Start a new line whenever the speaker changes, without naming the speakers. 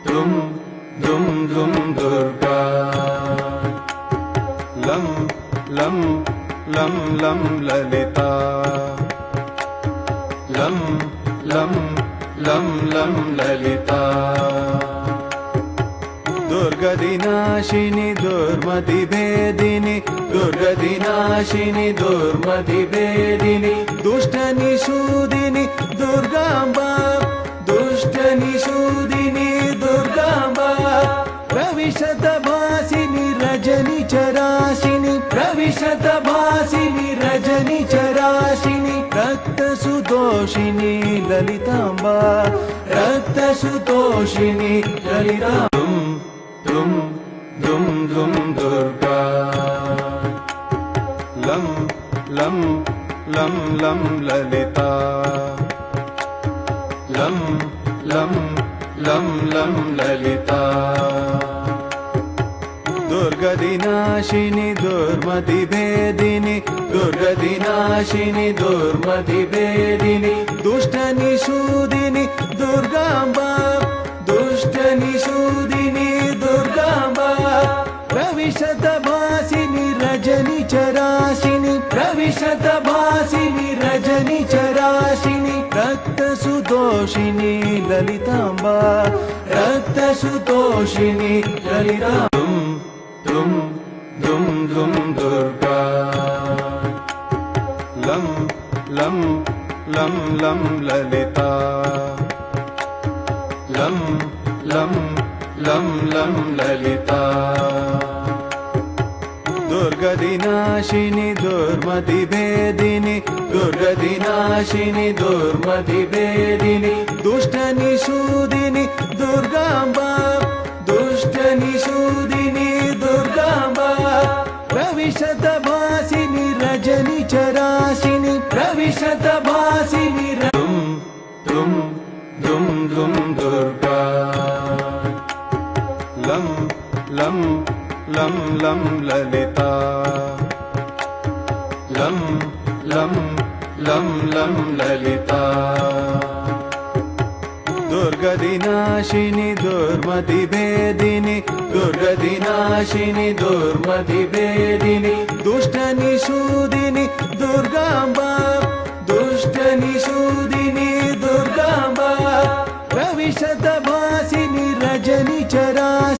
ದುಂ ದುಂ ದುಂ ದುರ್ಗಾ ಲಂ ಲಂ ಲಂ ಲಂ ಲಲಿತಾ ಲಂ ಲಂ ಲಂ ಲಂ ಲಲಿತಾ दुर्गदिनाशिनी दुर्मति भेदिनी दुर्गदिनाशिनी दुर्मति भेदिनी दुष्टनिषूदिनी दुर्गांबा दुष्टनिषूदिनी दुर्गांबा प्रविशतभासिनी रजनिचराशिनी प्रविशतभासिनी रजनिचराशिनी रक्तसुतोषिनी ललितांबा रक्तसुतोषिनी ललितांबा दुम दुम दुम दुर्गा लम लम लम लम ललिता लम लम लम लम ललिता दुर्गदिनाशिनी दुर्मति भेदिनी दुर्गदिनाशिनी दुर्मति भेदिनी दुष्टनिषूदिनी दुर्गांबा दुष्टनिषूदिनी दुर्गांबा प्रविशतभासिनी रजनिचराशिनी प्रविशतभासिनी रजनिचराशिनी रक्तसुतोषिनी ललितांबा रक्तसुतोषिनी ललितांबा दुम दुम दुम दुर्गा लम लम लम लम ललिता लम लम लम लम ललिता दुर्गदिनाशिनी दुर्मति भेदिनी दुर्गदिनाशिनी दुर्मति भेदिनी दुष्टनिषूदिनी दुर्गांबा दुष्टनिषूदिनी दुर्गांबा प्रविशतभासिनी रजनिचराशिनी प्रविशतभासिनी दुम दुम दुम दुम दुर्गा लम लम लम लम ललिता लम लम लम लम ललिता दुर्गदिनाशिनी दुर्मति भेदिनी दुर्गदिनाशिनी दुर्मति भेदिनी दुष्टनिषूदिनी दुर्गांबा